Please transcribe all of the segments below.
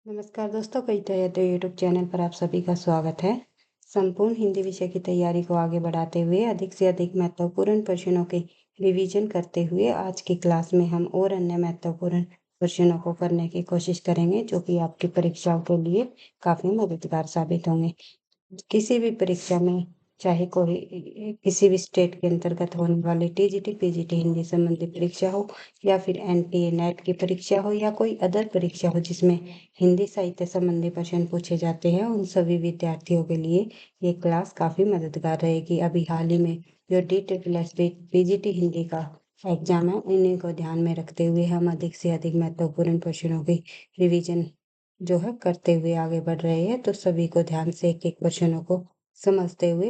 नमस्कार दोस्तों, कई तो यूट्यूब चैनल पर आप सभी का स्वागत है। संपूर्ण हिंदी विषय की तैयारी को आगे बढ़ाते हुए अधिक से अधिक महत्वपूर्ण प्रश्नों के रिवीजन करते हुए आज की क्लास में हम और अन्य महत्वपूर्ण प्रश्नों को करने की कोशिश करेंगे, जो कि आपकी परीक्षाओं के लिए काफ़ी मददगार साबित होंगे। किसी भी परीक्षा में, चाहे कोई किसी भी स्टेट के अंतर्गत होने वाली टीजीटी पीजीटी हिंदी संबंधी परीक्षा हो, या फिर एनटीए नेट की परीक्षा हो, या कोई अदर परीक्षा हो जिसमें हिंदी साहित्य संबंधी प्रश्न पूछे जाते हैं, उन सभी विद्यार्थियों के लिए ये क्लास काफ़ी मददगार रहेगी। अभी हाल ही में जो DSSS पीजीटी हिंदी का एग्जाम है, इन्हीं को ध्यान में रखते हुए हम अधिक से अधिक महत्वपूर्ण प्रश्नों की रिवीजन जो है करते हुए आगे बढ़ रहे हैं। तो सभी को ध्यान से एक एक प्रश्नों को समझते हुए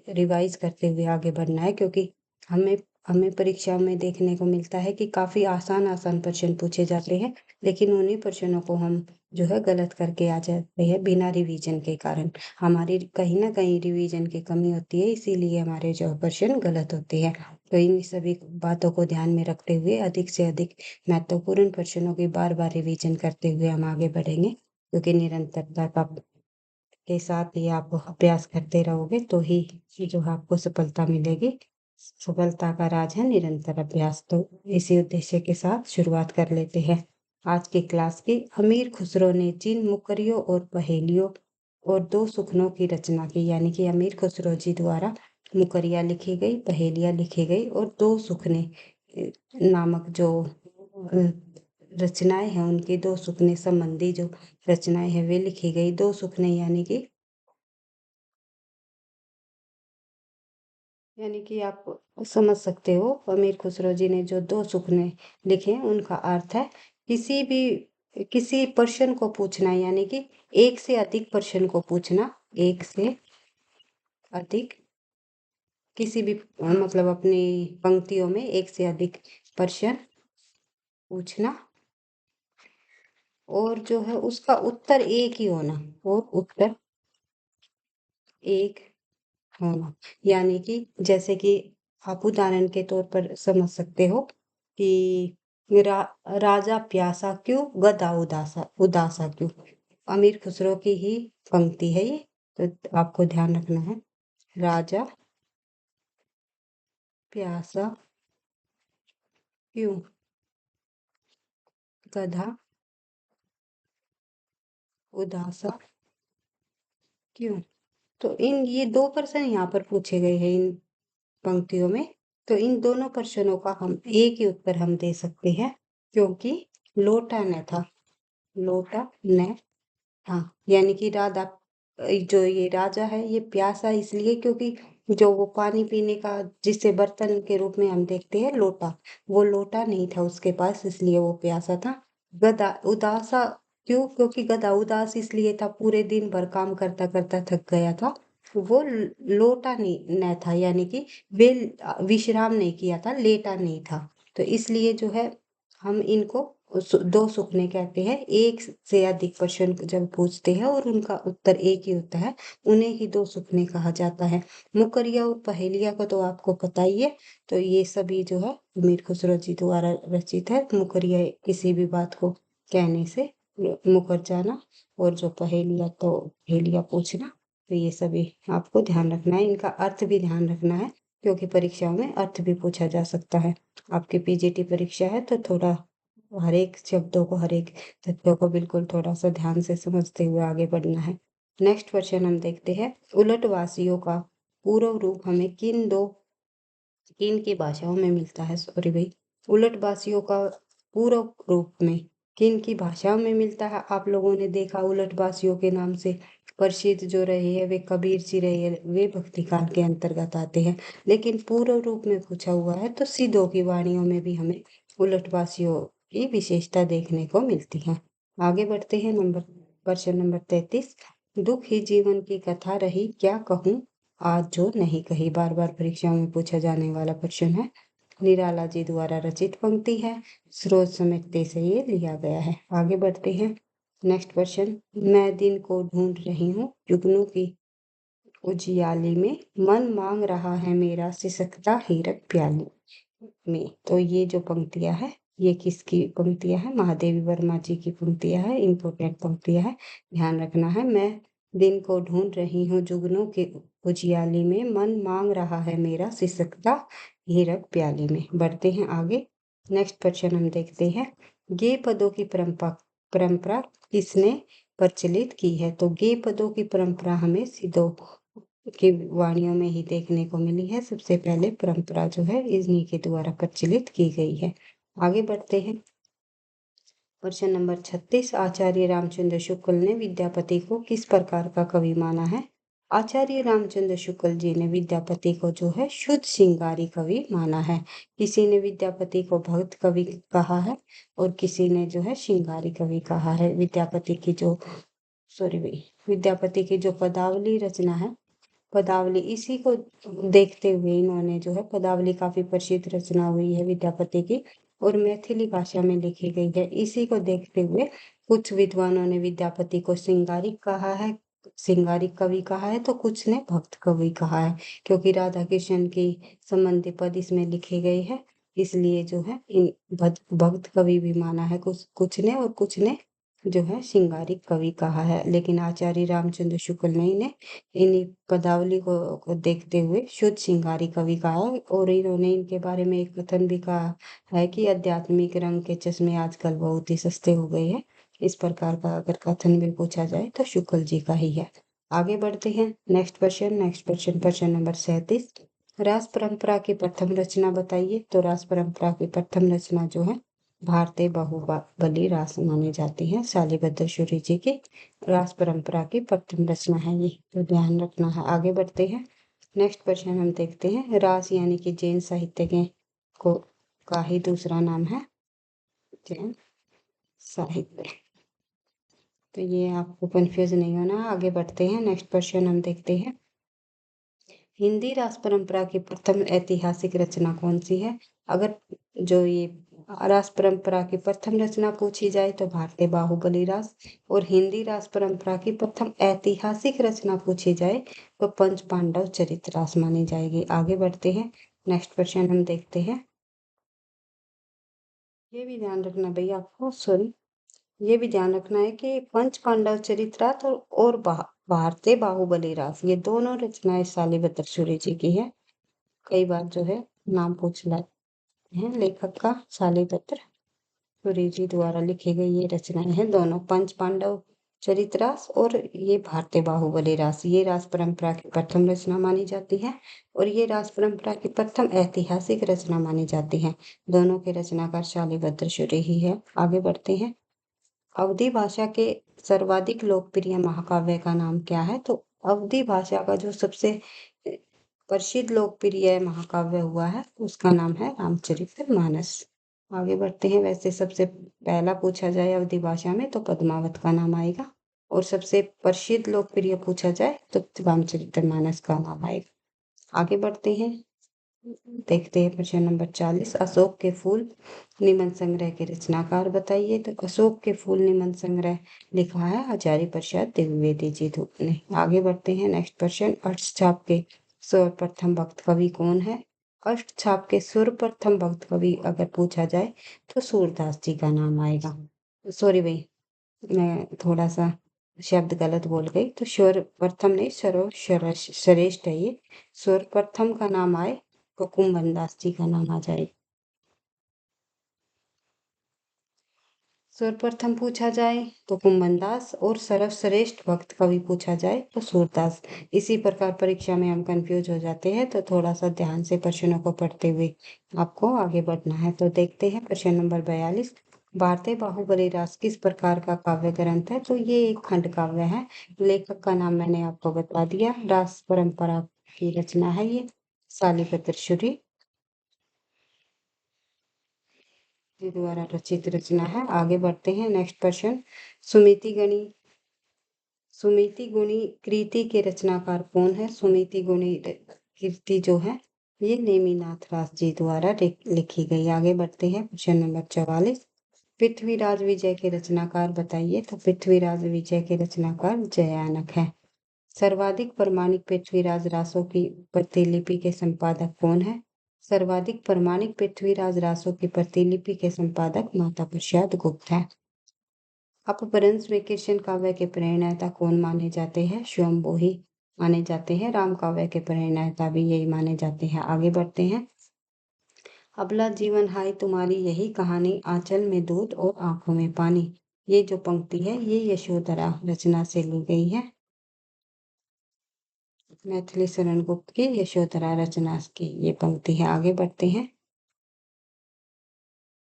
रिवाइज करते हुए आगे बढ़ना है, क्योंकि हमें हमें परीक्षा में देखने को मिलता है कि काफ़ी आसान आसान प्रश्न पूछे जाते हैं, लेकिन उन्हीं प्रश्नों को हम जो है गलत करके आ जाते हैं बिना रिवीजन के कारण। हमारी कहीं ना कहीं रिवीजन की कमी होती है, इसीलिए हमारे जो प्रश्न गलत होते हैं। तो इन सभी बातों को ध्यान में रखते हुए अधिक से अधिक महत्वपूर्ण प्रश्नों की बार बार रिवीजन करते हुए हम आगे बढ़ेंगे, क्योंकि निरंतरता का के साथ ही आप अभ्यास करते रहोगे तो ही जो है आपको सफलता मिलेगी। सफलता का राज है निरंतर अभ्यास। तो इसी उद्देश्य के साथ शुरुआत कर लेते हैं आज की क्लास की। अमीर खुसरो ने जिन मुकरियों और पहेलियों और दो सुखनों की रचना की, यानी कि अमीर खुसरो जी द्वारा मुकरिया लिखी गई, पहेलियां लिखी गई और दो सुखने नामक जो रचनाएं हैं, उनकी दो सुखने संबंधी जो रचनाएं हैं वे लिखी गई। दो सुखने यानी कि आप समझ सकते हो, अमीर खुसरो जी ने जो दो सुखने लिखे हैं उनका अर्थ है किसी प्रश्न को पूछना, यानी कि एक से अधिक प्रश्न को पूछना। एक से अधिक किसी भी मतलब अपनी पंक्तियों में एक से अधिक प्रश्न पूछना, और जो है उसका उत्तर एक ही होना, और उत्तर एक होना। यानी कि जैसे कि आप उदाहरण के तौर पर समझ सकते हो कि राजा प्यासा क्यों, गधा उदासा उदासा क्यों। अमीर खुसरो की ही पंक्ति है ये, तो आपको ध्यान रखना है। राजा प्यासा क्यों, गधा उदासा क्यों। तो ये दो प्रश्न यहाँ पर पूछे गए हैं इन पंक्तियों में। तो इन दोनों प्रश्नों का हम एक ही उत्तर हम दे सकते हैं, क्योंकि लोटा न था, लोटा न था। यानी कि जो ये राजा है ये प्यासा इसलिए क्योंकि जो वो पानी पीने का जिसे बर्तन के रूप में हम देखते हैं लोटा, वो लोटा नहीं था उसके पास, इसलिए वो प्यासा था। गधा उदासा क्यों, क्योंकि गधा उदास इसलिए था, पूरे दिन भर काम करता करता थक गया था। वो लोटा नहीं न था, यानी कि वे विश्राम नहीं किया था, लेटा नहीं था। तो इसलिए जो है हम इनको दो सुखने कहते हैं। एक से अधिक प्रश्न जब पूछते हैं और उनका उत्तर एक ही होता है, उन्हें ही दो सुखने कहा जाता है। मुकरिया और पहेलिया को तो आपको पता ही है। तो ये सभी जो है मीर खुसरो जी द्वारा रचित है। मुकरिया किसी भी बात को कहने से मुकर जाना, और जो पहेलिया तो पहेलिया पूछना। तो ये सभी आपको ध्यान रखना है, इनका अर्थ भी ध्यान रखना है, क्योंकि परीक्षाओं में अर्थ भी पूछा जा सकता है। आपकी पीजीटी परीक्षा है तो थोड़ा हर एक शब्दों को, हर एक तथ्यों को बिल्कुल थोड़ा सा ध्यान से समझते हुए आगे बढ़ना है। नेक्स्ट क्वेश्चन हम देखते हैं। उलटवासियों का पूर्व रूप हमें किन की भाषाओं में मिलता है। सॉरी भाई, उलटवासियों का पूर्व रूप में किन की भाषाओं में मिलता है। आप लोगों ने देखा उलटवासियों के नाम से प्रसिद्ध जो रहे हैं वे कबीर जी रहे हैं, वे भक्ति काल के अंतर्गत आते हैं। लेकिन पूर्व रूप में पूछा हुआ है तो सिद्धों की वाणियों में भी हमें उलटवासियों की विशेषता देखने को मिलती है। आगे बढ़ते हैं। प्रश्न नंबर 33। दुख ही जीवन की कथा रही, क्या कहूँ आज जो नहीं कही। बार बार परीक्षाओं में पूछा जाने वाला प्रश्न है। निराला जी द्वारा रचित पंक्ति है, स्रोत समेटने से ये लिया गया है। आगे बढ़ते हैं। Next question. मैं दिन को ढूंढ रही हूँ जुगनू की उजियाली में, मन मांग रहा है मेरा सिसकता हीरक प्याली में। तो ये जो पंक्तियां है ये किसकी पंक्तियां हैं? महादेवी वर्मा जी की पंक्तियां हैं, इंपॉर्टेंट पंक्तियां हैं, ध्यान रखना है। मैं दिन को ढूंढ रही हूँ जुगनू के उजियाली में, मन मांग रहा है मेरा सिसकता हीरक प्याली में। बढ़ते हैं आगे। नेक्स्ट क्वेश्चन हम देखते हैं, गे पदों की परंपरा किसने प्रचलित की है? तो गे पदों की परंपरा हमें सिद्धों की वाणियों में ही देखने को मिली है। सबसे पहले परंपरा जो है इन्हीं के द्वारा प्रचलित की गई है। आगे बढ़ते हैं। प्रश्न नंबर 36, आचार्य रामचंद्र शुक्ल ने विद्यापति को किस प्रकार का कवि माना है? आचार्य रामचंद्र शुक्ल जी ने विद्यापति को जो है शुद्ध श्रृंगारी कवि माना है। किसी ने विद्यापति को भक्त कवि कहा है और किसी ने जो है श्रृंगारी कवि कहा है। विद्यापति की जो पदावली रचना है, पदावली, इसी को देखते हुए इन्होंने जो है पदावली काफी प्रसिद्ध रचना हुई है विद्यापति की और मैथिली भाषा में लिखी गई है। इसी को देखते हुए कुछ विद्वानों ने विद्यापति को श्रृंगारिक कवि कहा है, तो कुछ ने भक्त कवि कहा है, क्योंकि राधा कृष्ण की संबंधी पद इसमें लिखे गए हैं, इसलिए जो है इन भक्त कवि भी माना है कुछ ने, और कुछ ने जो है श्रृंगारिक कवि कहा है। लेकिन आचार्य रामचंद्र शुक्ल ने इन्हें इन्हीं पदावली को देखते हुए शुद्ध श्रृंगारी कवि कहा है। और इन्होंने इनके बारे में एक कथन भी कहा है कि आध्यात्मिक रंग के चश्मे आजकल बहुत ही सस्ते हो गए हैं। इस प्रकार का अगर कथन भी पूछा जाए तो शुक्ल जी का ही है। आगे बढ़ते हैं। नेक्स्ट क्वेश्चन प्रश्न नंबर 37, रास परंपरा की प्रथम रचना बताइए। तो रास परंपरा की प्रथम रचना जो है भारतीय बाहुबली रास मानी जाती है। शालिभद्रशूरी जी की रास परंपरा की प्रथम रचना है ये, तो ध्यान रखना है। आगे बढ़ते हैं। नेक्स्ट क्वेश्चन हम देखते हैं, रास यानी कि जैन साहित्य के को का ही दूसरा नाम है जैन साहित्य। तो ये आपको कंफ्यूज नहीं होना। आगे बढ़ते हैं। नेक्स्ट क्वेश्चन हम देखते हैं, हिंदी रास परंपरा की प्रथम ऐतिहासिक रचना कौन सी है? अगर जो ये रास परंपरा की प्रथम रचना पूछी जाए तो भारतीय बाहुबली रास, और हिंदी रास परंपरा की प्रथम ऐतिहासिक रचना पूछी जाए तो पंच पांडव चरित रास मानी जाएगी। आगे बढ़ते हैं। नेक्स्ट क्वेश्चन हम देखते हैं, ये भी ध्यान रखना भैया आपको, ये भी ध्यान रखना है कि पंच पांडव चरितरास और भारतीय बाहुबली रास, ये दोनों रचनाएं शालिभद्रशूरी जी की है। कई बार जो है नाम पूछ लेते हैं लेखक का, शालिभद्रशूरी जी द्वारा लिखी गई ये रचनाएं हैं दोनों, पंच पांडव चरितरास और ये भारतीय बाहुबली रास। ये रास परंपरा की प्रथम रचना मानी जाती है और ये रास परंपरा की प्रथम ऐतिहासिक रचना मानी जाती है। दोनों के रचनाकार शालिभद्रशूरी ही है। आगे बढ़ते हैं। अवधी भाषा के सर्वाधिक लोकप्रिय महाकाव्य का नाम क्या है? तो अवधी भाषा का जो सबसे प्रसिद्ध लोकप्रिय महाकाव्य हुआ है उसका नाम है रामचरितमानस। आगे बढ़ते हैं। वैसे सबसे पहला पूछा जाए अवधी भाषा में तो पद्मावत का नाम आएगा, और सबसे प्रसिद्ध लोकप्रिय पूछा जाए तो रामचरितमानस का नाम आएगा। आगे बढ़ते हैं। देखते हैं प्रश्न नंबर 40, अशोक के फूल निबंध संग्रह के रचनाकार बताइए। तो अशोक के फूल निबंध संग्रह लिखा है आचार्य प्रसाद द्विवेदी जी ने। आगे बढ़ते हैं। नेक्स्ट क्वेश्चन, अष्टछाप के सर्वप्रथम भक्त कवि कौन है? अष्टछाप के सर्वप्रथम भक्त कवि अगर पूछा जाए तो सूरदास जी का नाम आएगा। सॉरी भाई, मैं थोड़ा सा शब्द गलत बोल गई। तो सर्वप्रथम नहीं, सर्वश्रेष्ठ है ये। सर्वप्रथम का नाम आए तो कुंभन दास जी का नाम आ जाए। सर्वप्रथम पूछा जाए तो कुंभन दास, और सर्वश्रेष्ठ भक्त कवि पूछा जाए तो सूरदास। इसी प्रकार परीक्षा में हम कंफ्यूज हो जाते हैं, तो थोड़ा सा ध्यान से प्रश्नों को पढ़ते हुए आपको आगे बढ़ना है। तो देखते हैं प्रश्न नंबर 42, भारतीय बाहुबली रास किस प्रकार का काव्य ग्रंथ है? तो ये एक खंड काव्य है। लेखक का नाम मैंने आपको बता दिया। रास परंपरा की रचना है ये शालिभद्रशूरी जी द्वारा रचित रचना है। आगे बढ़ते हैं। नेक्स्ट क्वेश्चन, सुमिति गुणी कृति के रचनाकार कौन है? सुमिति गुणी कृति जो है ये नेमिनाथ दास जी द्वारा लिखी गई। आगे बढ़ते हैं। प्रश्न नंबर 44, पृथ्वीराज विजय के रचनाकार बताइए। तो पृथ्वीराज विजय के रचनाकार जयानक है। सर्वाधिक प्रमाणिक पृथ्वीराज रासों की प्रतिलिपि के संपादक कौन है? सर्वाधिक प्रामाणिक पृथ्वीराज रासो की प्रतिलिपि के संपादक माता प्रसाद गुप्त है। अपभ्रंश वेकेशन काव्य के प्रणेता कौन माने जाते हैं? स्वयंभू ही माने जाते हैं। राम काव्य के प्रणेता भी यही माने जाते हैं। आगे बढ़ते हैं। अबला जीवन हाय तुम्हारी यही कहानी, आंचल में दूध और आंखों में पानी। ये जो पंक्ति है ये यशोधरा रचना से ली गई है। मैथिली शरण गुप्त की यशोधरा रचना की ये पंक्ति है। आगे बढ़ते हैं।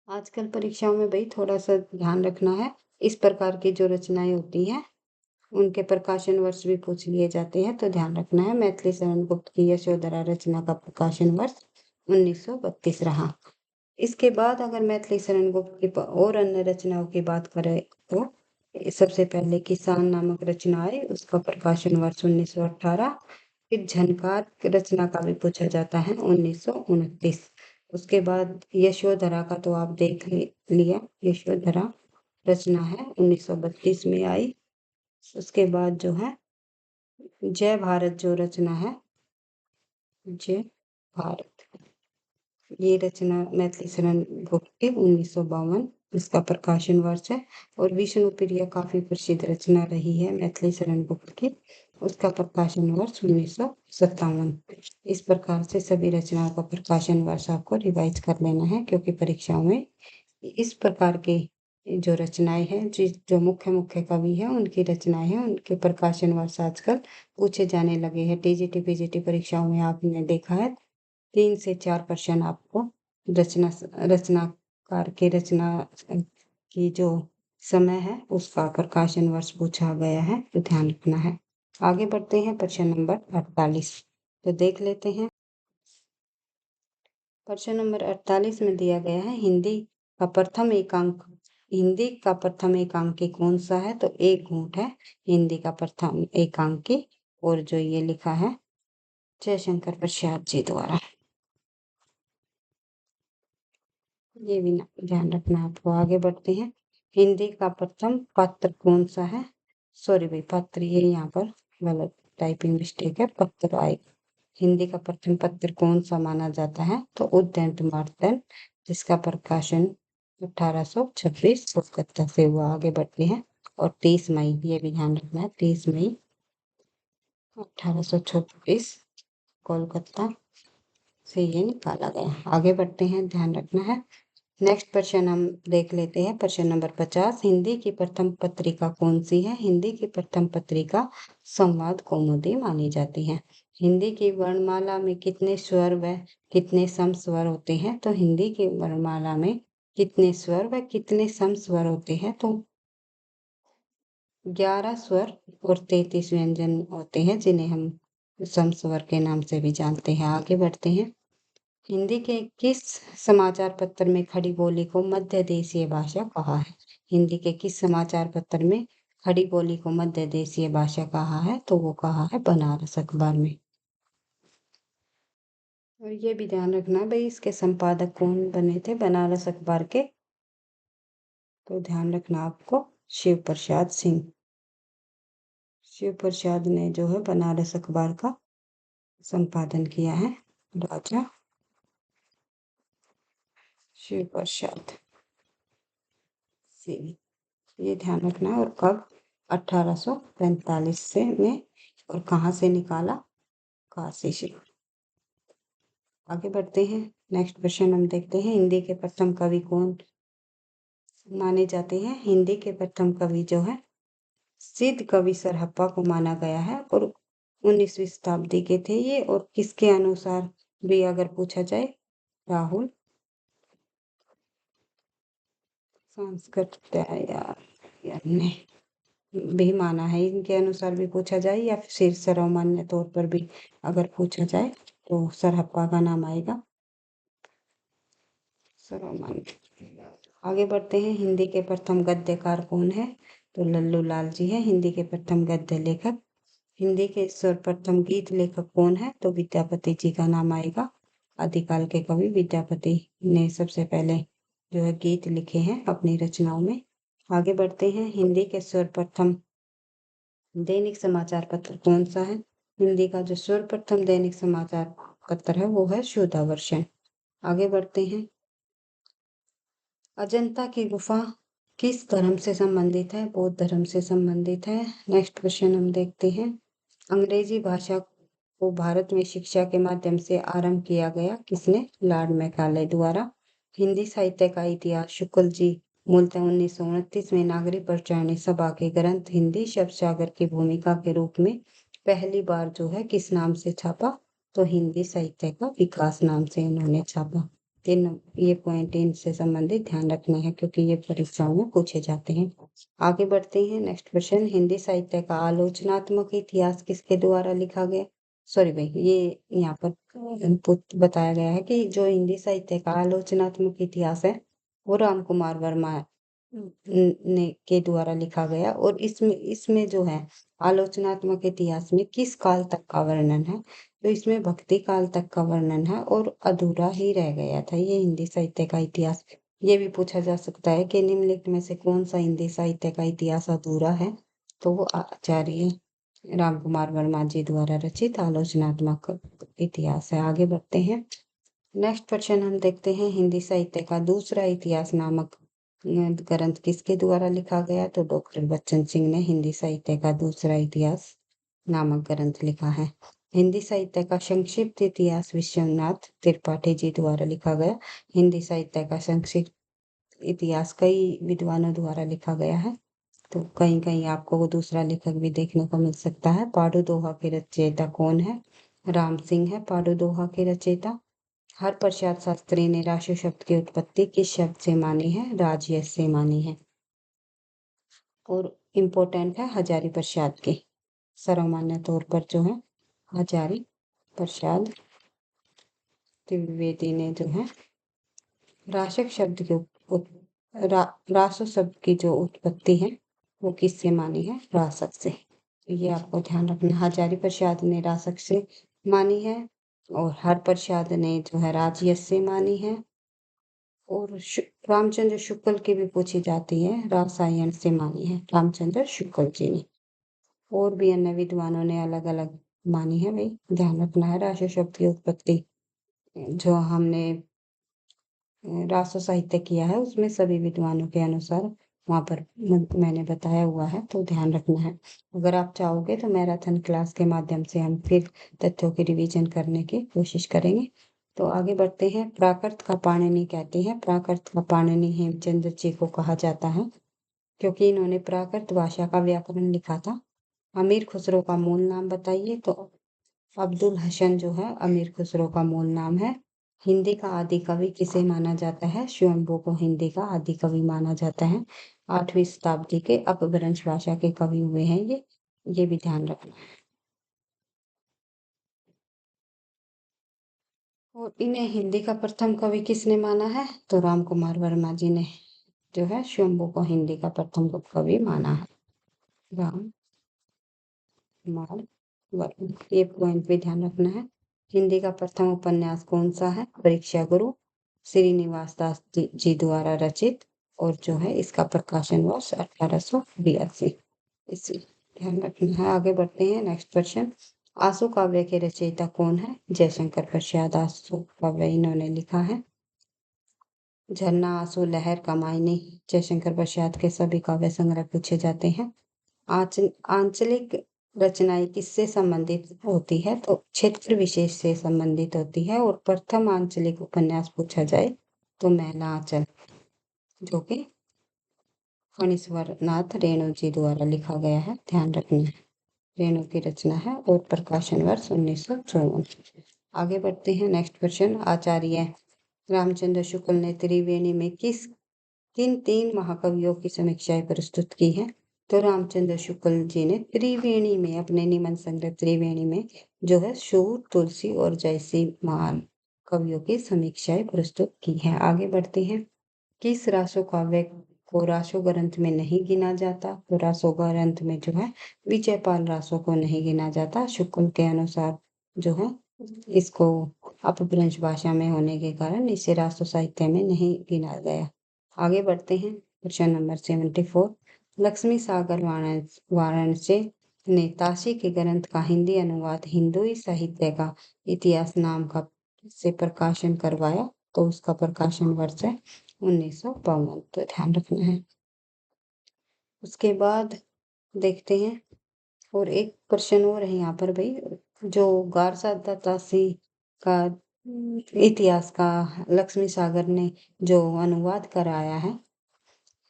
आजकल परीक्षाओं में भाई थोड़ा सा ध्यान रखना है। इस प्रकार की जो रचनाएं होती हैं उनके प्रकाशन वर्ष भी पूछ लिए जाते हैं, तो ध्यान रखना है। मैथिली शरण गुप्त की यशोधरा रचना का प्रकाशन वर्ष 1932 रहा। इसके बाद अगर मैथिली शरण गुप्त की और अन्य रचनाओं की बात करें तो सबसे पहले किसान नामक रचना है, उसका प्रकाशन वर्ष 1918। फिर झनकार रचना का भी पूछा जाता है 1929। उसके बाद यशोधरा का तो आप देख लिया, यशोधरा रचना है 1932 में आई। उसके बाद जो है जय भारत जो रचना है, जय भारत, ये रचना मैथिली शरण गुप्त के 1952 इसका प्रकाशन वर्ष है। और विष्णु प्रिया काफी प्रसिद्ध रचना रही है मैथिली शरण गुप्त की, उसका प्रकाशन वर्ष 1957। इस प्रकार से सभी रचनाओं का प्रकाशन वर्ष आपको रिवाइज कर लेना है, क्योंकि परीक्षाओं में इस प्रकार के जो रचनाएं हैं, जो मुख्य मुख्य कवि हैं उनकी रचनाएं हैं, उनके प्रकाशन वर्ष आजकल पूछे जाने लगे हैं। टीजीटी पीजीटी परीक्षाओं में आपने देखा है 3 से 4 प्रश्न आपको रचनाकार के रचना की जो समय है उसका प्रकाशन वर्ष पूछा गया है, तो ध्यान रखना है। आगे बढ़ते हैं प्रश्न नंबर 48, तो देख लेते हैं। प्रश्न नंबर 48 में दिया गया है हिंदी का प्रथम एकांकी कौन सा है? तो एक घूंट है हिंदी का प्रथम एकांकी, और जो ये लिखा है जयशंकर प्रसाद जी द्वारा। ये भी ध्यान रखना है आपको। आगे बढ़ते हैं। हिंदी का प्रथम पत्र कौन सा है? सॉरी भाई, पत्र ये यहाँ पर गलत टाइपिंग मिस्टेक है, पत्र आएगा। हिंदी का प्रथम पत्र कौन सा माना जाता है? तो उद्यंतमार्तन, जिसका प्रकाशन 1826 कोलकाता से हुआ। आगे बढ़ते हैं। और 30 मई, ये भी ध्यान रखना है, 30 मई 1826 कोलकाता से ये निकाला गया। आगे बढ़ते हैं, ध्यान रखना है। नेक्स्ट प्रश्न हम देख लेते हैं। प्रश्न नंबर 50, हिंदी की प्रथम पत्रिका कौन सी है? हिंदी की प्रथम पत्रिका संवाद कौमुदी मानी जाती है। हिंदी की वर्णमाला में कितने स्वर व कितने सम स्वर होते हैं? तो हिंदी की वर्णमाला में कितने स्वर व कितने सम स्वर होते हैं? तो 11 स्वर और 33 व्यंजन होते हैं, जिन्हें हम सम स्वर के नाम से भी जानते हैं। आगे बढ़ते हैं। हिंदी के किस समाचार पत्र में खड़ी बोली को मध्य देशीय भाषा कहा है? हिंदी के किस समाचार पत्र में खड़ी बोली को मध्य देशीय भाषा कहा है? तो वो कहा है बनारस अखबार में। और ये भी ध्यान रखना भाई, इसके संपादक कौन बने थे बनारस अखबार के? तो ध्यान रखना आपको, शिव प्रसाद सिंह। शिव प्रसाद ने जो है बनारस अखबार का संपादन किया है। राजा शिव प्रसाद सिंह, ये ध्यान रखना है। और कब? 1845 से में, और कहाँ से निकाला? काशी से। आगे बढ़ते हैं। नेक्स्ट क्वेश्चन हम देखते हैं। हिंदी के प्रथम कवि कौन माने जाते हैं? हिंदी के प्रथम कवि जो है सिद्ध कवि सरहप्पा को माना गया है, और 19वीं शताब्दी के थे ये। और किसके अनुसार भी अगर पूछा जाए, राहुल सांस्कृत्यायन ने भी माना है, इनके अनुसार भी पूछा जाए, या फिर सर्वमान्य तौर पर भी अगर पूछा जाए तो सरहप्पा का नाम आएगा, सर्वमान्य। आगे बढ़ते हैं। हिंदी के प्रथम गद्यकार कौन है? तो लल्लू लाल जी है हिंदी के प्रथम गद्य लेखक। हिंदी के सर्वप्रथम गीत लेखक कौन है? तो विद्यापति जी का नाम आएगा। आदिकाल के कवि विद्यापति ने सबसे पहले जो है गीत लिखे हैं अपनी रचनाओं में। आगे बढ़ते हैं। हिंदी के सर्वप्रथम दैनिक समाचार पत्र कौन सा है? हिंदी का जो सर्वप्रथम दैनिक समाचार पत्र है वो है शुद्धावर्षण। आगे बढ़ते हैं। अजंता की गुफा किस धर्म से संबंधित है? बौद्ध धर्म से संबंधित है। नेक्स्ट क्वेश्चन हम देखते हैं। अंग्रेजी भाषा को भारत में शिक्षा के माध्यम से आरंभ किया गया किसने? लॉर्ड मैकाले द्वारा। हिंदी साहित्य का इतिहास शुक्ल जी मूलतः 1929 में नागरिक प्रचारणी सभा के ग्रंथ हिंदी शब्द सागर की भूमिका के रूप में पहली बार जो है किस नाम से छापा? तो हिंदी साहित्य का विकास नाम से इन्होंने छापा। ये पॉइंट इनसे संबंधित ध्यान रखना है क्योंकि ये परीक्षाओं में पूछे जाते हैं। आगे बढ़ते हैं। Next question. हिंदी साहित्य का आलोचनात्मक इतिहास किसके द्वारा लिखा गया? सॉरी भाई, ये यहाँ पर बताया गया है कि जो हिंदी साहित्य का आलोचनात्मक इतिहास है वो राम कुमार वर्मा ने के द्वारा लिखा गया। और इसमें जो है आलोचनात्मक इतिहास में किस काल तक का वर्णन है? तो इसमें भक्ति काल तक का वर्णन है और अधूरा ही रह गया था ये हिंदी साहित्य का इतिहास। ये भी पूछा जा सकता है कि निम्नलिखित में से कौन सा हिंदी साहित्य का इतिहास अधूरा है? तो वो आचार्य राम कुमार वर्मा जी द्वारा रचित आलोचनात्मक इतिहास है। आगे बढ़ते हैं। नेक्स्ट क्वेश्चन हम देखते हैं। हिंदी साहित्य का दूसरा इतिहास नामक ग्रंथ किसके द्वारा लिखा गया? तो डॉक्टर बच्चन सिंह ने हिंदी साहित्य का दूसरा इतिहास नामक ग्रंथ लिखा है। हिंदी साहित्य का संक्षिप्त इतिहास विश्वनाथ त्रिपाठी जी द्वारा लिखा गया। हिंदी साहित्य का संक्षिप्त इतिहास कई विद्वानों द्वारा लिखा गया है। तो कहीं कहीं आपको वो दूसरा लेखक भी देखने को मिल सकता है। पाड़ू दोहा के रचयिता कौन है? राम सिंह है पाड़ू दोहा के रचयिता। हरप्रसाद शास्त्री ने राशि शब्द की उत्पत्ति किस शब्द से मानी है? राजयश से मानी है। और इम्पोर्टेंट है हजारी प्रसाद के सर्वमान्य तौर पर जो है हजारी प्रसाद द्विवेदी ने जो है राशक शब्द के रासो शब्द की जो उत्पत्ति है वो किससे मानी है? रासक से। तो ये आपको ध्यान रखना। हजारी प्रसाद ने रासक से मानी है और हर प्रसाद ने जो है राजयश से मानी है। और रामचंद्र शुक्ल की भी पूछी जाती है, रासायन से मानी है रामचंद्र शुक्ल जी ने। और भी अन्य विद्वानों ने अलग अलग मानी है भाई, ध्यान रखना है। राशि शब्द की उत्पत्ति जो हमने राष्ट्र साहित्य किया है उसमें सभी विद्वानों के अनुसार वहाँ पर मैंने बताया हुआ है, तो ध्यान रखना है। अगर आप चाहोगे तो मैराथन क्लास के माध्यम से हम फिर तथ्यों की रिवीजन करने की कोशिश करेंगे। तो आगे बढ़ते हैं। प्राकृत का पाणिनि कहते हैं। प्राकृत का पाणिनि हेमचंद्र जी को कहा जाता है क्योंकि इन्होंने प्राकृत भाषा का व्याकरण लिखा था। अमीर खुसरो का मूल नाम बताइए? तो अब्दुल हसन जो है अमीर खुसरो का मूल नाम है। हिंदी का आदि कवि किसे माना जाता है? स्वयंभू को हिंदी का आदि कवि माना जाता है। 8वीं शताब्दी के अपभ्रंश भाषा के कवि हुए हैं ये भी ध्यान रखना है। और इन्हें हिंदी का प्रथम कवि किसने माना है? तो राम कुमार वर्मा जी ने जो है स्वयंभू को हिंदी का प्रथम कवि माना है। राम कुमार वर्मा, ये पॉइंट भी ध्यान रखना है। हिंदी का प्रथम उपन्यास कौन सा है? परीक्षा गुरु श्रीनिवास दास जी द्वारा रचित और जो है इसका प्रकाशन वर्ष 1882। इसी ध्यान रखना है। आगे बढ़ते हैं। Next question. आंसू काव्य के रचयिता कौन है? जयशंकर प्रसाद आंसू काव्य इन्होंने लिखा है। झरना आंसू लहर कमायनी जयशंकर प्रसाद के सभी काव्य संग्रह पूछे जाते हैं। आंचलिक रचनाएं किससे संबंधित होती है? तो क्षेत्र विशेष से संबंधित होती है। और प्रथम आंचलिक उपन्यास पूछा जाए तो महला आंचल जो कि फणीश्वर नाथ रेणु जी द्वारा लिखा गया है, ध्यान रखना है। रेणु की रचना है और प्रकाशन वर्ष 1954। आगे बढ़ते हैं। Next question. आचार्य रामचंद्र शुक्ल ने त्रिवेणी में किन 3 महाकवियों की समीक्षाएं प्रस्तुत की है? तो रामचंद्र शुक्ल जी ने त्रिवेणी में अपने निबंध संग्रह त्रिवेणी में जो है सूर, तुलसी और जयसी महान कवियों की समीक्षाएं प्रस्तुत की है। आगे बढ़ते हैं। किस रासो काव्य को रासो ग्रंथ में नहीं गिना जाता? तो रासो ग्रंथ में जो है विजयपाल रासो को नहीं गिना जाता। शुक्ल के अनुसार जो है इसको अपभ्रंश भाषा में होने के कारण इसे रासो साहित्य में नहीं गिना गया। आगे बढ़ते हैं। Question number 74। लक्ष्मी सागर वाराणसी ने ताशी के ग्रंथ का हिंदी अनुवाद हिंदुई साहित्य का इतिहास नाम का से प्रकाशन करवाया? तो उसका प्रकाशन वर्ष है 1952। तो ध्यान रखना है। उसके बाद देखते हैं और एक क्वेश्चन और है यहाँ पर भाई, जो गारसा दत्तासी का इतिहास का लक्ष्मी सागर ने जो अनुवाद कराया है,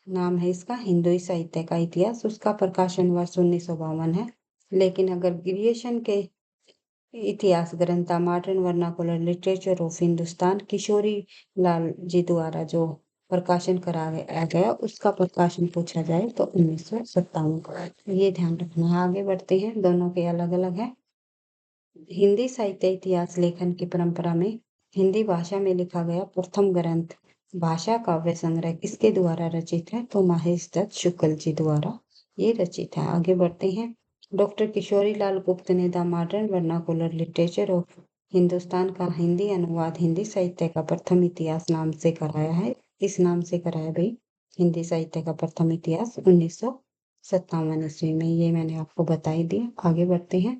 नाम है इसका हिंदुई साहित्य का इतिहास, उसका प्रकाशन वर्ष 1952 है। लेकिन अगर ग्रीएशन के इतिहास ग्रंथ modern vernacular literature of Hindustan Kishori Lal ji द्वारा जो प्रकाशन कराया गया, उसका प्रकाशन पूछा जाए तो 1957। ये ध्यान रखना है। आगे बढ़ते हैं, दोनों के अलग अलग है। हिंदी साहित्य इतिहास लेखन की परंपरा में हिंदी भाषा में लिखा गया प्रथम ग्रंथ भाषा काव्य संग्रह किसके द्वारा रचित है, तो महेश दत्त शुक्ल जी द्वारा ये रचित है। आगे बढ़ते हैं। डॉक्टर किशोरी लाल गुप्त ने the modern vernacular literature of Hindustan का हिंदी अनुवाद हिंदी साहित्य का प्रथम इतिहास नाम से कराया है। इस नाम से कराया भाई हिंदी साहित्य का प्रथम इतिहास 1957 ईस्वी में। ये मैंने आपको बता ही दिया। आगे बढ़ते हैं।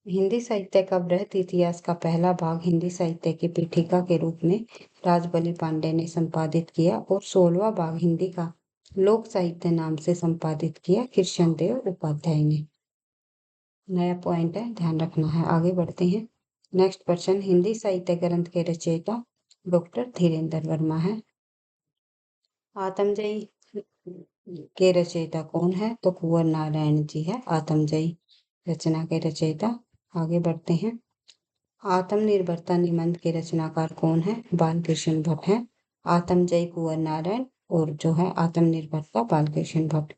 हिंदी साहित्य का बृहद इतिहास का पहला भाग हिंदी साहित्य की पीठिका के रूप में राजबली पांडे ने संपादित किया और 16वां भाग हिंदी का लोक साहित्य नाम से संपादित किया कृष्ण देव उपाध्याय ने। नया पॉइंट है, ध्यान रखना है। आगे बढ़ते हैं। नेक्स्ट क्वेश्चन, हिंदी साहित्य ग्रंथ के रचयिता डॉक्टर धीरेन्द्र वर्मा है। आत्मजयी के रचयिता कौन है, तो कुंवर नारायण जी है आत्मजयी रचना के रचयिता। आगे बढ़ते हैं। आत्मनिर्भरता निबंध के रचनाकार कौन है, बालकृष्ण भट्ट है। आत्मजयी कुंवर नारायण और जो है आत्मनिर्भरता बालकृष्ण भट्ट।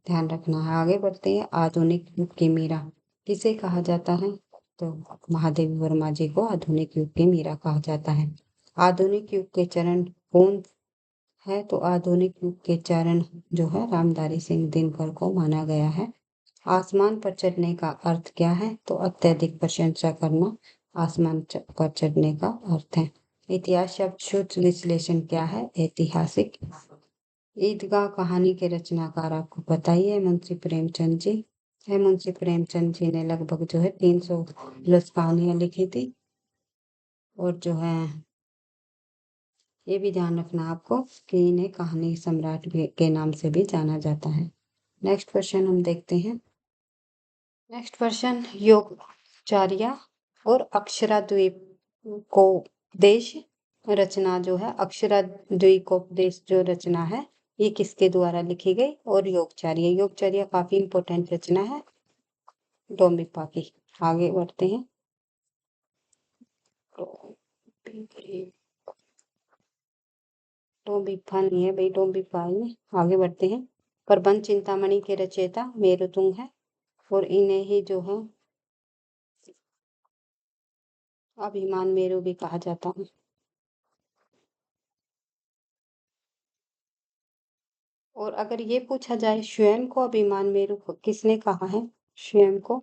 ध्यान रखना है। आगे बढ़ते हैं। आधुनिक युग की मीरा किसे कहा जाता है, तो महादेवी वर्मा जी को आधुनिक युग की मीरा कहा जाता है। आधुनिक युग के चरण कौन है, तो आधुनिक युग के चरण जो है रामधारी सिंह दिनकर को माना गया है। आसमान पर चढ़ने का अर्थ क्या है, तो अत्यधिक प्रशंसा करना आसमान पर चढ़ने का अर्थ है। इतिहास शब्द शुद्ध विश्लेषण क्या है, ऐतिहासिक। ईदगाह कहानी के रचनाकार आपको पता ही है, मुंशी प्रेमचंद जी है। मुंशी प्रेमचंद जी ने लगभग जो है 300 प्लस कहानियां लिखी थी। और जो है ये भी ध्यान रखना आपको कि इन्हें कहानी सम्राट के नाम से भी जाना जाता है। नेक्स्ट क्वेश्चन हम देखते हैं। नेक्स्ट क्वेश्चन, योगचार्या और अक्षराद्वीप को देश रचना जो है अक्षराद्वीपोपदेश जो रचना है ये किसके द्वारा लिखी गई, और योगचार्य काफी इंपॉर्टेंट रचना है डोम्बिपा की। आगे बढ़ते हैं। डोम्बिपा नहीं है भाई, डोम्बिपा ही। आगे बढ़ते हैं। प्रबंध चिंतामणि के रचयिता मेरुतुंग है और इन्हें ही जो है अभिमान मेरु भी कहा जाता है। और अगर ये पूछा जाए स्वयं को अभिमान मेरु किसने कहा है, स्वयं को,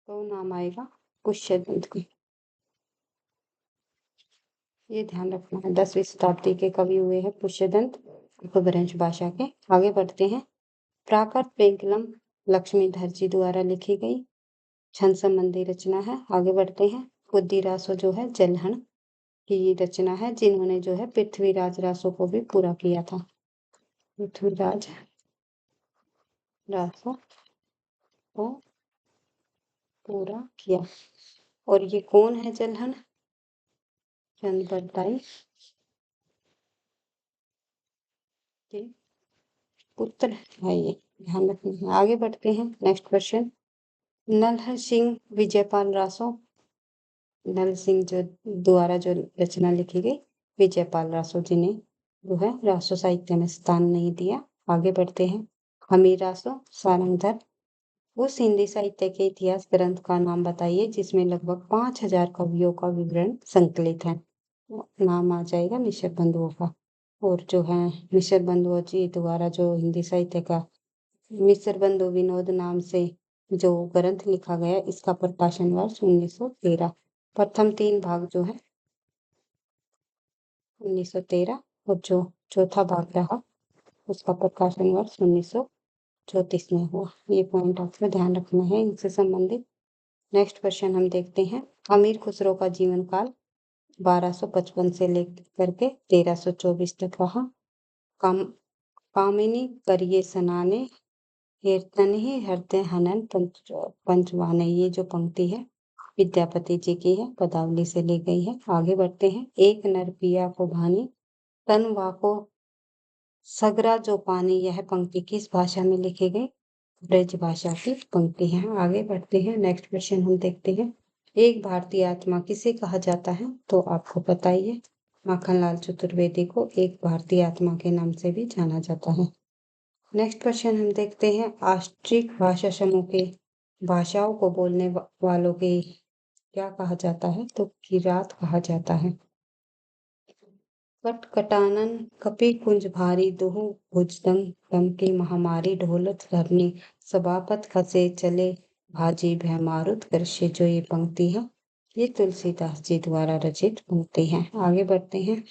तो नाम आएगा पुष्यदंत का। ये ध्यान रखना है। 10वीं शताब्दी के कवि हुए हैं पुष्यदंत अपभ्रंश भाषा के। आगे बढ़ते हैं। प्राकृत पेंकलम लक्ष्मीधर जी द्वारा लिखी गई छंद संबंधी रचना है। आगे बढ़ते हैं। बुद्धिरासो जो है जलहण की रचना है, जिन्होंने जो है पृथ्वीराज रासो को भी पूरा किया था। पृथ्वीराज रासो को पूरा किया। और ये कौन है जलहण, चंद बरदाई के पुत्र है ये, ध्यान रखना है। आगे बढ़ते हैं। नेक्स्ट क्वेश्चन, नलहर सिंह विजयपाल रासो, नल सिंह जो द्वारा जो रचना लिखी गई विजयपाल रासो जी ने जो है रासो साहित्य में स्थान नहीं दिया। आगे बढ़ते हैं। हमीर रासो सारंगधर, उस हिंदी साहित्य के इतिहास ग्रंथ का नाम बताइए जिसमें लगभग 5000 कवियों का विवरण संकलित है। नाम आ जाएगा मिश्र बंधुओं का। और जो है मिश्र बंधुओं जी द्वारा जो हिंदी साहित्य का मिश्र बंधु विनोद नाम से जो ग्रंथ लिखा गया, इसका प्रकाशन वर्ष 1913। प्रथम 3 भाग जो है 1913 और जो चौथा भाग रहा उसका प्रकाशन वर्ष 1934 में हुआ। ये पॉइंट आपको ध्यान रखना है इनसे संबंधित। नेक्स्ट क्वेश्चन हम देखते हैं। अमीर खुसरो का जीवन काल 1255 से लेकर के 1324 तक रहा। काम कामिनी करिए सनाने कीर्तन ही हृदय हनन पंचवाने। ये जो पंक्ति है विद्यापति जी की है, पदावली से ली गई है। आगे बढ़ते हैं। एक नर पिया को भानी तन वाको सगरा जो पानी। यह पंक्ति किस भाषा में लिखी गई? ब्रज भाषा की पंक्ति है। आगे बढ़ते हैं। नेक्स्ट क्वेश्चन हम देखते हैं। एक भारतीय आत्मा किसे कहा जाता है? तो आपको पता ही है, माखनलाल चतुर्वेदी को एक भारतीय आत्मा के नाम से भी जाना जाता है। नेक्स्ट क्वेश्चन हम देखते हैं। आष्ट्रिक भाषा समूह के भाषाओं को बोलने वालों के क्या कहा जाता है? तो किरात कहा जाता है। कटकटानन कपि कुंज भारी दुहु भुजदंग दम की महामारी ढोलत धरनी सभापत खसे चले भाजी भय मारुत कृष्य। जो ये पंक्ति है ये तुलसीदास जी द्वारा रचित पंक्ति है। आगे बढ़ते हैं।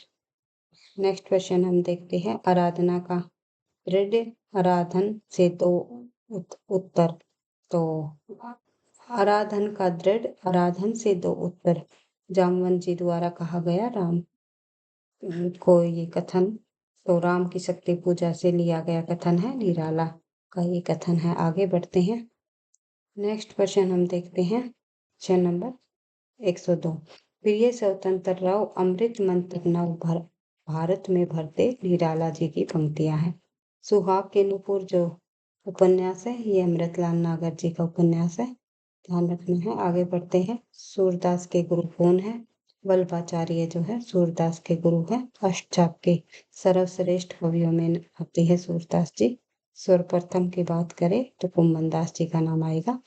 नेक्स्ट क्वेश्चन हम देखते हैं। आराधना का दृढ़ आराधन से दो उत्तर। तो आराधन का दृढ़ आराधन से दो उत्तर जामवंत जी द्वारा कहा गया राम को ये कथन। तो राम की शक्ति पूजा से लिया गया कथन है, निराला का ये कथन है। आगे बढ़ते हैं। नेक्स्ट क्वेश्चन हम देखते हैं। Question number 102। प्रिय स्वतंत्र राव अमृत मंत्र नव भारत में भरते। निराला जी की पंक्तियां हैं। सुहाग के नुपुर जो उपन्यास है ये अमृतलाल नागर जी का उपन्यास है, ध्यान रखना है। आगे बढ़ते हैं। सूरदास के गुरु कौन है? वल्लभाचार्य जो है सूरदास के गुरु है। अष्टचाप के सर्वश्रेष्ठ कवियों में आते हैं सूरदास जी। सर्वप्रथम की बात करें तो कुम्मन दास जी का नाम आएगा।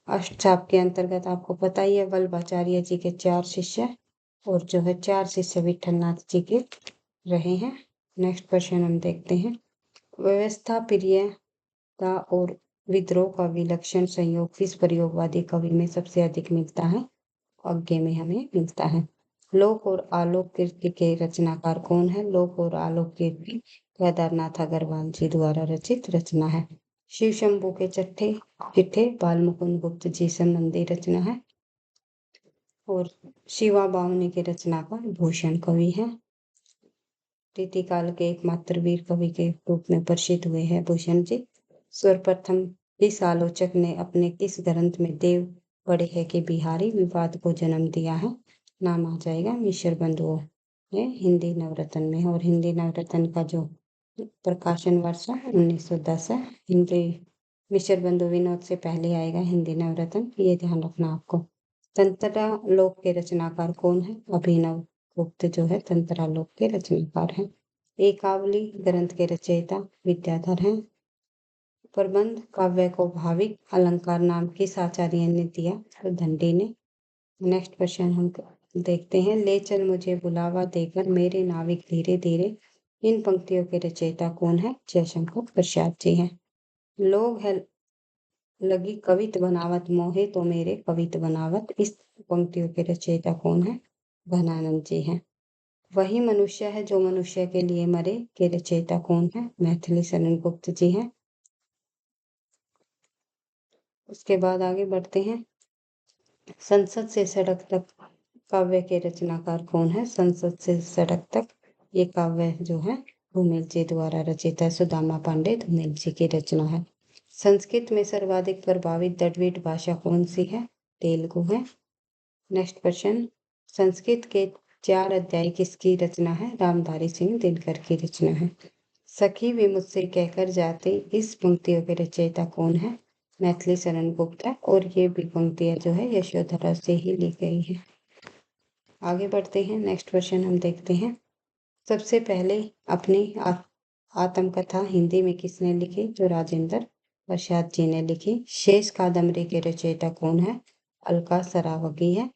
अष्टचाप के अंतर्गत आपको पता ही है वल्लभाचार्य जी के 4 शिष्य और जो है 4 शिष्य विठलनाथ जी के रहे हैं। नेक्स्ट क्वेश्चन हम देखते हैं। व्यवस्था प्रियता और विद्रोह का विलक्षण संयोग किस प्रयोगवादी कवि में सबसे अधिक मिलता है? अज्ञे में हमें मिलता है। लोक और आलोक कीर्ति के रचनाकार कौन है? लोक और आलोक कीर्ति केदारनाथ अग्रवाल जी द्वारा रचित रचना है। शिव शंभू के चिट्ठे बालमुकुंद गुप्त जी संबंधी रचना है और शिवा बावनी के रचनाकार भूषण कवि है। रीतिकाल के एकमात्र वीर कवि के रूप में प्रसिद्ध हुए हैं भूषण जी। सर्वप्रथम इस आलोचक ने अपने किस ग्रंथ में देव बड़े है कि बिहारी विवाद को जन्म दिया है? नाम आ जाएगा मिश्र बंधुओं ने हिंदी नवरत्न में। और हिंदी नवरत्न का जो प्रकाशन वर्ष है 1910 है। हिंदी मिश्र बंधु विनोद से पहले आएगा हिंदी नवरत्न, ये ध्यान रखना आपको। तंत्रालोक के रचनाकार कौन है? अभिनव गुप्त जो है तंत्रालोक के रचनाकार हैं। एकावली ग्रंथ के रचयिता विद्याधर हैं। प्रबंध काव्य को भाविक अलंकार नाम किस आचार्य ने दिया? तो दंडी ने। नेक्स्ट क्वेश्चन हम देखते हैं। ले चल मुझे बुलावा देकर मेरे नाविक धीरे धीरे। इन पंक्तियों के रचयिता कौन है? जयशंकर प्रसाद जी हैं। लोग है लगी कवित बनावत मोहे तो मेरे कवित बनावत। इस पंक्तियों के रचयिता कौन है? घनानंद जी हैं। वही मनुष्य है जो मनुष्य के लिए मरे के रचयिता कौन है? मैथिली शरण गुप्त जी हैं। उसके बाद आगे बढ़ते हैं। संसद से सड़क तक काव्य के रचनाकार कौन है? संसद से सड़क तक ये काव्य जो है धूमिल जी द्वारा रचित है। सुदामा पांडे धूमिल जी की रचना है। संस्कृत में सर्वाधिक प्रभावित द्रविड़ भाषा कौन सी है? तेलुगु है। Next question. संस्कृत के 4 अध्याय किसकी रचना है? रामधारी सिंह दिनकर की रचना है। सखी वे मुझसे कहकर जाते। इस पंक्तियों के रचयिता कौन है? मैथिली शरण गुप्त है। और ये भी पंक्तियां जो है यशोधरा से ही ली गई है। आगे बढ़ते हैं। नेक्स्ट क्वेश्चन हम देखते हैं। सबसे पहले अपनी आत्मकथा हिंदी में किसने लिखी? जो राजेंद्र प्रसाद जी ने लिखी। शेष कादम्बरी के रचयिता कौन है? अलका सरावगी है।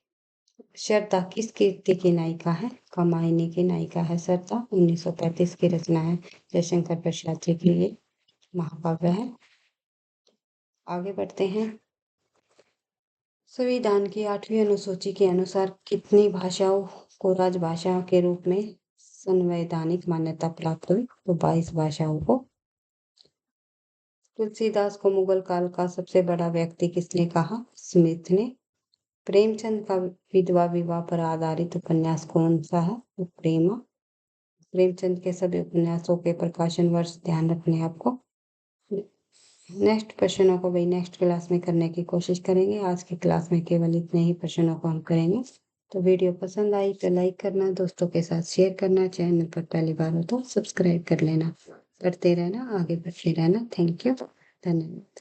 श्रद्धा किस कीर्ति की नायिका है? कामायनी की नायिका है श्रद्धा। 1935 की रचना है। जयशंकर प्रसाद जी की ये महाकाव्य है। आगे बढ़ते हैं। संविधान की 8वीं अनुसूची के अनुसार कितनी भाषाओं को राजभाषा के रूप में संवैधानिक मान्यता प्राप्त हुई? तो 22 भाषाओं को तुलसीदास को मुगल काल का सबसे बड़ा व्यक्ति किसने कहा? स्मिथ ने। प्रेमचंद का विधवा विवाह पर आधारित उपन्यास कौन सा है? वो प्रेमा। प्रेमचंद के सभी उपन्यासों के प्रकाशन वर्ष ध्यान रखने आपको। नेक्स्ट प्रश्नों को भाई नेक्स्ट क्लास में करने की कोशिश करेंगे। आज की क्लास में केवल इतने ही प्रश्नों को हम करेंगे। तो वीडियो पसंद आई तो लाइक करना, दोस्तों के साथ शेयर करना, चैनल पर पहली बार हो तो सब्सक्राइब कर लेना। करते रहना, आगे बढ़ते रहना। थैंक यू, धन्यवाद।